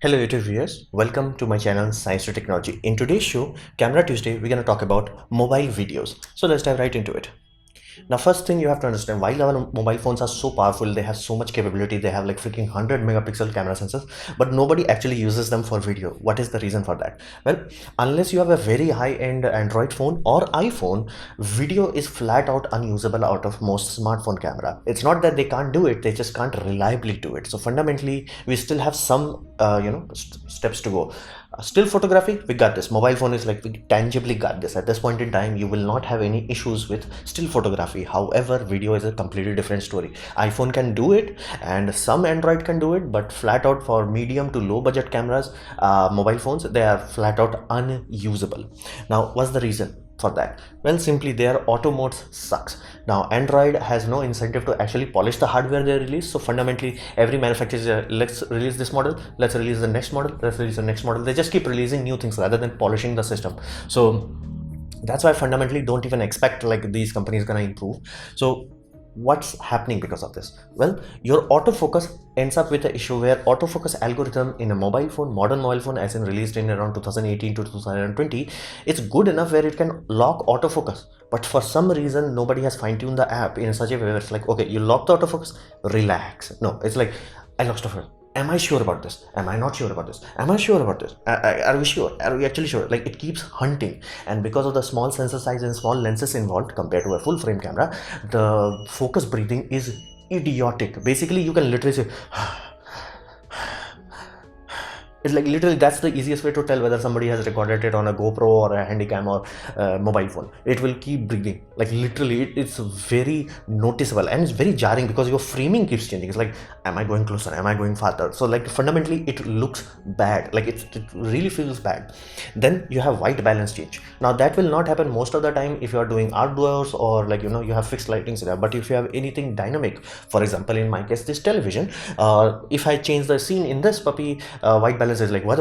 Hello YouTube viewers, welcome to my channel Science to Technology. In today's show, Camera Tuesday, we're going to talk about mobile videos. So let's dive right into it. Now, first thing you have to understand, while our mobile phones are so powerful, they have so much capability, they have like freaking 100 megapixel camera sensors, but nobody actually uses them for video. What is the reason for that? Well, unless you have a very high-end Android phone or iPhone, video is flat out unusable out of most smartphone camera. It's not that they can't do it, they just can't reliably do it. So fundamentally, we still have some steps to go. Still photography, we got this. Mobile phone is like, we tangibly got this. At this point in time, you will not have any issues with still photography. However, video is a completely different story. iPhone can do it and some Android can do it, but flat out for medium to low budget cameras, mobile phones, they are flat out unusable. Now, what's the reason for that? Well, simply their auto modes sucks. Now Android has no incentive to actually polish the hardware they release, so fundamentally every manufacturer says, let's release this model, let's release the next model, let's release the next model. They just keep releasing new things rather than polishing the system. So that's why fundamentally don't even expect like these companies gonna improve. So what's happening because of this? Well, your autofocus ends up with an issue where autofocus algorithm in a mobile phone, modern mobile phone, as in released in around 2018 to 2020, it's good enough where it can lock autofocus, but for some reason nobody has fine-tuned the app in such a way where it's like, okay, you lock the autofocus, relax. No, it's like, I lost autofocus. Am I sure about this? Am I not sure about this? Am I sure about this? Are we sure? Are we actually sure? Like, it keeps hunting, and because of the small sensor size and small lenses involved compared to a full frame camera, the focus breathing is idiotic. Basically, you can literally say it's like literally that's the easiest way to tell whether somebody has recorded it on a GoPro or a Handycam or mobile phone. It will keep breathing, like literally it's very noticeable, and it's very jarring because your framing keeps changing. It's like, am I going closer, am I going farther? So like fundamentally it looks bad, like it really feels bad. Then you have white balance change. Now that will not happen most of the time if you are doing outdoors or like, you know, you have fixed lighting setup. But if you have anything dynamic, for example in my case this television, if I change the scene in this puppy, white balance is like, what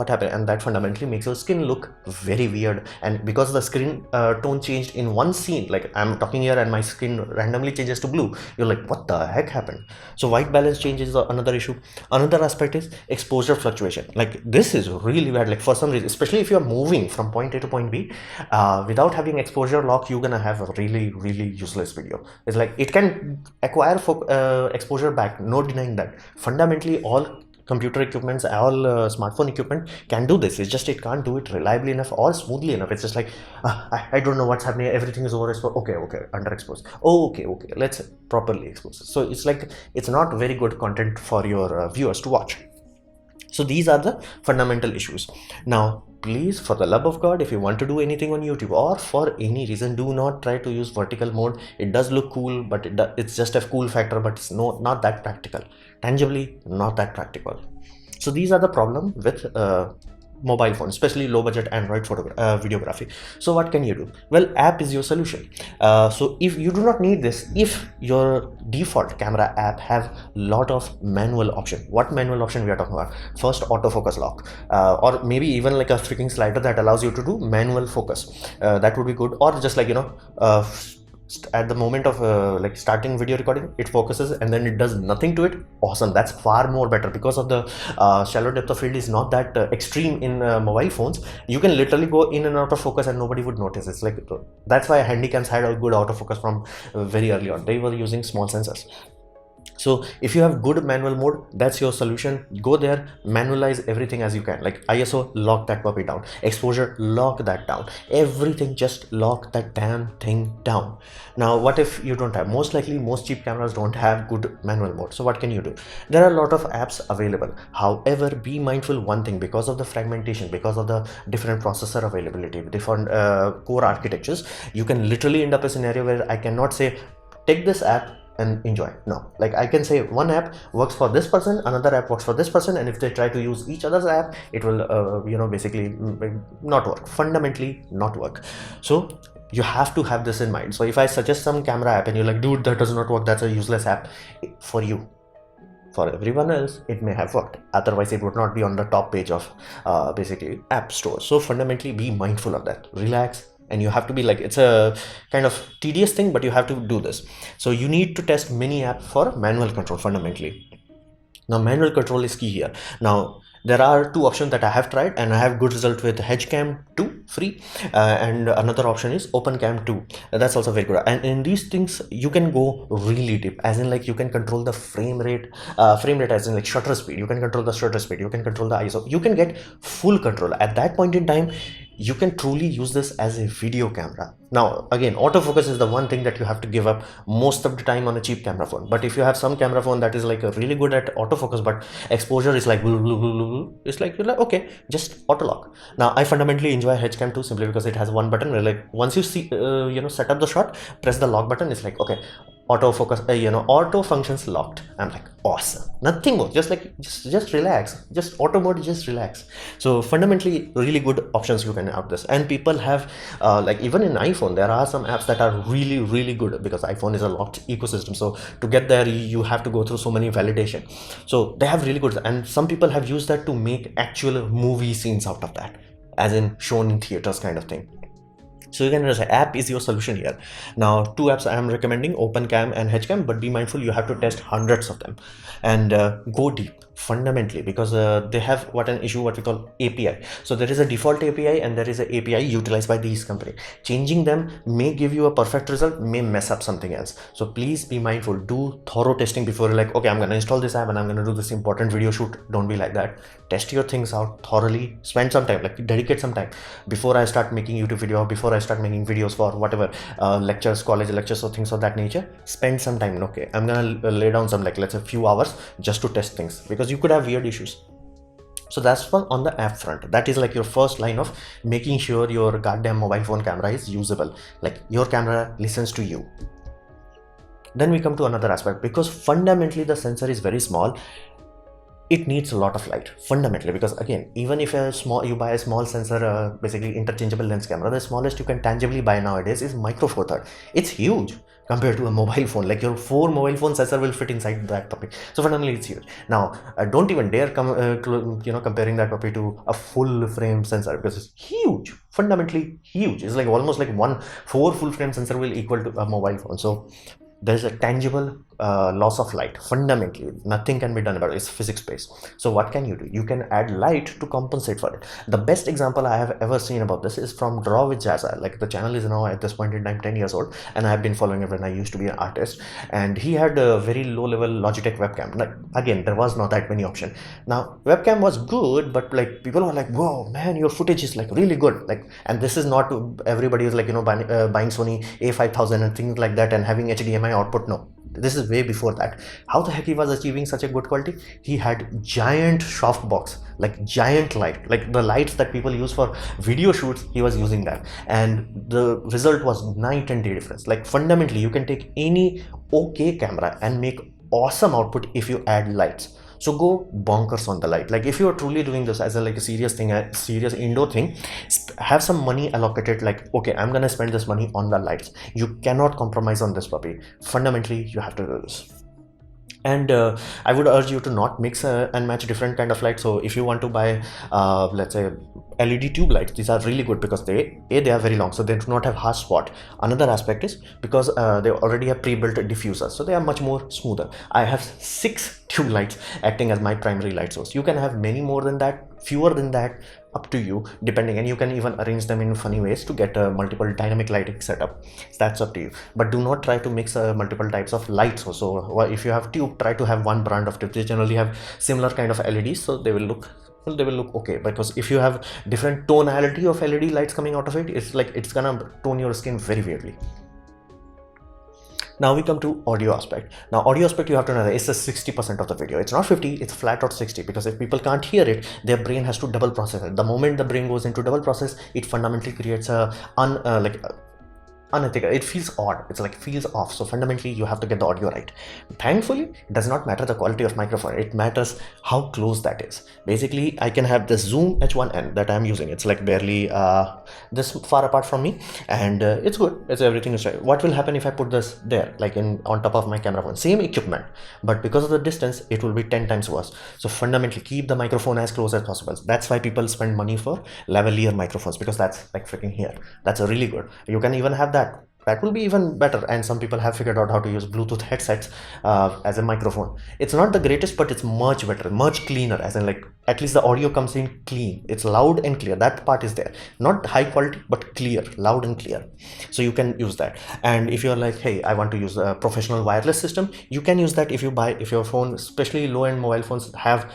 happened? And that fundamentally makes your skin look very weird. And because the screen tone changed in one scene, like I'm talking here and my skin randomly changes to blue, you're like, what the heck happened? So white balance change is another issue. Another aspect is exposure fluctuation. Like this is really bad. Like for some reason, especially if you're moving from point A to point B, without having exposure lock, you're gonna have a really useless video. It's like it can acquire exposure back, no denying that. Fundamentally all computer equipments, all smartphone equipment can do this. It's just it can't do it reliably enough or smoothly enough. It's just like, I don't know what's happening, everything is overexposed. Okay, underexposed. Oh, okay, let's properly expose it. So it's like, it's not very good content for your viewers to watch. So these are the fundamental issues. Now please, for the love of God, if you want to do anything on YouTube or for any reason, do not try to use vertical mode. It does look cool, but it's just a cool factor, but it's not that practical. Tangibly not that practical. So these are the problem with mobile phone, especially low budget Android videography. So what can you do? Well, app is your solution. So if you do not need this, if your default camera app have lot of manual option. What manual option we are talking about? First, autofocus lock, or maybe even like a freaking slider that allows you to do manual focus. That would be good. Or just like, you know, at the moment of like starting video recording, it focuses and then it does nothing to it. Awesome, that's far more better because of the shallow depth of field is not that extreme in mobile phones. You can literally go in and out of focus and nobody would notice. It's like, that's why Handycams had a good autofocus from very early on. They were using small sensors. So if you have good manual mode, that's your solution. Go there, manualize everything as you can. Like ISO, lock that puppy down. Exposure, lock that down. Everything, just lock that damn thing down. Now what if you don't have? Most likely most cheap cameras don't have good manual mode. So what can you do? There are a lot of apps available. However, be mindful one thing, because of the fragmentation, because of the different processor availability, different core architectures, you can literally end up a scenario where I cannot say take this app and enjoy. No, like I can say one app works for this person, another app works for this person, and if they try to use each other's app, it will you know, basically not work, fundamentally not work. So you have to have this in mind. So if I suggest some camera app and you're like, dude, that does not work, that's a useless app, for you, for everyone else it may have worked, otherwise it would not be on the top page of basically app store. So fundamentally be mindful of that, relax, and you have to be like, it's a kind of tedious thing, but you have to do this. So you need to test many apps for manual control fundamentally. Now manual control is key here. Now there are two options that I have tried and I have good result with HCam 2 free, and another option is OpenCam 2. That's also very good. And in these things you can go really deep, as in like you can control the frame rate as in like shutter speed, you can control the shutter speed, you can control the ISO, you can get full control. At that point in time you can truly use this as a video camera. Now again, autofocus is the one thing that you have to give up most of the time on a cheap camera phone. But if you have some camera phone that is like really good at autofocus, but exposure is like it's like you're like, okay, just auto lock. Now I fundamentally enjoy HCam 2 simply because it has one button where like once you see set up the shot, press the lock button, it's like okay, autofocus, auto functions locked. I'm like, awesome, nothing more, just like just relax, just auto mode, just relax. So fundamentally really good options you can have this. And people have like even in iPhone there are some apps that are really good, because iPhone is a locked ecosystem, so to get there you have to go through so many validation. So they have really good, and some people have used that to make actual movie scenes out of that, as in shown in theaters kind of thing. So you can say app is your solution here. Now two apps I am recommending, OpenCam and HCam, but be mindful you have to test hundreds of them and go deep fundamentally, because they have what we call API. So there is a default API and there is an API utilized by these companies. Changing them may give you a perfect result, may mess up something else. So please be mindful, do thorough testing before you're like, okay, I'm going to install this app and I'm going to do this important video shoot. Don't be like that. Test your things out thoroughly, spend some time, like dedicate some time before I start making YouTube video, before I start making videos for whatever lectures, college lectures or things of that nature. Spend some time. Okay, I'm gonna lay down some, like let's say, few hours just to test things, because you could have weird issues. So that's one on the app front. That is like your first line of making sure your goddamn mobile phone camera is usable, like your camera listens to you. Then we come to another aspect, because fundamentally the sensor is very small, it needs a lot of light fundamentally, because again, even if you buy a small sensor, basically interchangeable lens camera, the smallest you can tangibly buy nowadays is micro four third. It's huge compared to a mobile phone. Like your 4 mobile phone sensor will fit inside that puppy. So fundamentally it's huge. Now don't even dare comparing that puppy to a full frame sensor, because it's huge, fundamentally huge. It's like almost like 4 full frame sensor will equal to a mobile phone. So there's a tangible loss of light. Fundamentally nothing can be done about it. It's physics based. So what can you do? You can add light to compensate for it. The best example I have ever seen about this is from Draw with Jazza. Like the channel is now at this point in time 10 years old, and I have been following it when I used to be an artist, and he had a very low level Logitech webcam. Like again, there was not that many options. Now webcam was good, but like people were like, whoa man, your footage is like really good. Like, and this is not everybody is like buying Sony A5000 and things like that and having HDMI output. No, this is way before that. How the heck he was achieving such a good quality? He had giant softbox, like giant light, like the lights that people use for video shoots, he was using that, and the result was night and day difference. Like fundamentally you can take any okay camera and make awesome output if you add lights. So go bonkers on the light. Like if you are truly doing this as a serious thing, a serious indoor thing, have some money allocated, like okay, I'm gonna spend this money on the lights. You cannot compromise on this puppy. Fundamentally you have to do this. And I would urge you to not mix and match different kind of lights. So if you want to buy let's say LED tube lights, these are really good because they are very long, so they do not have harsh spot. Another aspect is because they already have pre-built diffusers, so they are much more smoother. I have 6 tube lights acting as my primary light source. You can have many more than that, fewer than that, up to you depending, and you can even arrange them in funny ways to get a multiple dynamic lighting setup. That's up to you, but do not try to mix multiple types of lights. So if you have tube, try to have one brand of tube. They generally have similar kind of LEDs, so they will look okay. Because if you have different tonality of LED lights coming out of it, it's like it's gonna tone your skin very weirdly. Now we come to audio aspect. Now audio aspect, you have to know that it's a 60% of the video. It's not 50, it's flat out 60, because if people can't hear it, their brain has to double process it. The moment the brain goes into double process, it fundamentally creates a unethical. It feels odd. It's like feels off. So fundamentally you have to get the audio right. Thankfully it does not matter the quality of microphone, it matters how close that is. Basically I can have this Zoom H1N that I'm using. It's like barely this far apart from me, and it's good. It's everything is right. What will happen if I put this there, like on top of my camera phone? Same equipment, but because of the distance it will be 10 times worse. So fundamentally keep the microphone as close as possible. That's why people spend money for lavalier microphones, because that's like freaking here. That's a really good. You can even have that that will be even better. And some people have figured out how to use Bluetooth headsets as a microphone. It's not the greatest, but it's much better, much cleaner, as in like at least the audio comes in clean. It's loud and clear. That part is there, not high quality but clear, loud and clear. So you can use that. And if you're like, hey, I want to use a professional wireless system, you can use that. If your phone, especially low end mobile phones,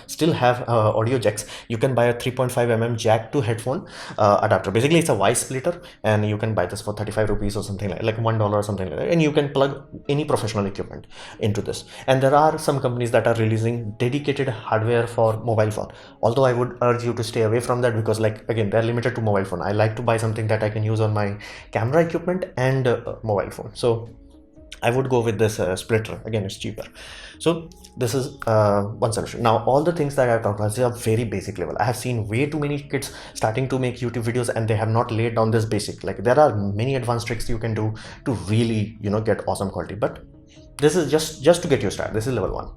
still have audio jacks, you can buy a 3.5 mm jack to headphone adapter. Basically it's a voice splitter, and you can buy this for 35 rupees or something like $1 or something like that, and you can plug any professional equipment into this. And there are some companies that are releasing dedicated hardware for mobile phone, although I would urge you to stay away from that, because like again, they're limited to mobile phone. I like to buy something that I can use on my camera equipment and mobile phone. So I would go with this splitter. Again, it's cheaper. So this is one solution. Now all the things that I talked about, they are very basic level. I have seen way too many kids starting to make YouTube videos and they have not laid down this basic. Like there are many advanced tricks you can do to really, you know, get awesome quality, but this is just to get you started. This is level 1.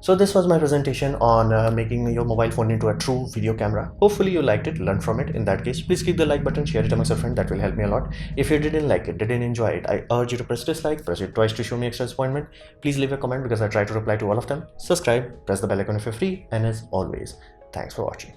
So this was my presentation on making your mobile phone into a true video camera. Hopefully you liked it, learned from it. In that case, please click the like button, share it amongst your friends. That will help me a lot. If you didn't like it, didn't enjoy it, I urge you to press dislike, press it twice to show me extra disappointment. Please leave a comment because I try to reply to all of them. Subscribe, press the bell icon if you're free, and as always, thanks for watching.